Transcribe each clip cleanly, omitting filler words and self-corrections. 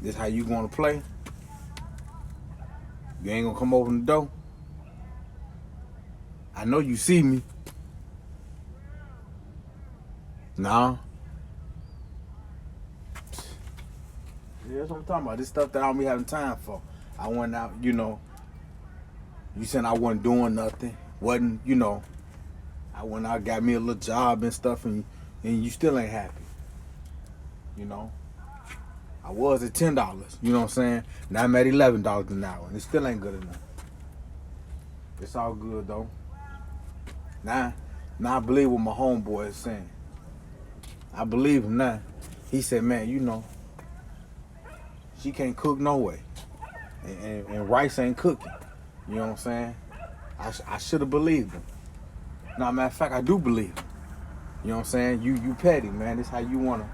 This how you gonna play? You ain't gonna come open the door? I know you see me. Nah. Yeah, that's what I'm talking about. This stuff that I don't be having time for. I went out, you said I wasn't doing nothing. I went out, got me a little job and stuff, and you still ain't happy. I was at $10, you know what I'm saying? Now I'm at $11 an hour, and it still ain't good enough. It's all good though. Now I believe what my homeboy is saying. I believe him now. He said, man, she can't cook no way. And rice ain't cooking. You know what I'm saying? I should have believed him. Now, matter of fact, I do believe him. You know what I'm saying? You petty, man. This how you want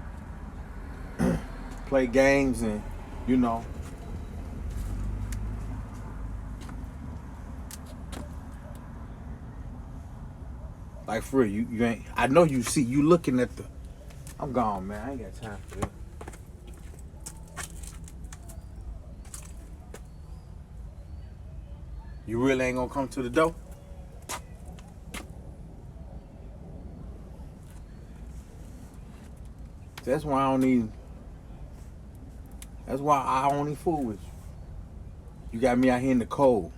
to play games and, like for real, you ain't, I know you see, you looking at I'm gone, man. I ain't got time for it. You really ain't gonna come to the door? That's why I don't even fool with you. You got me out here in the cold.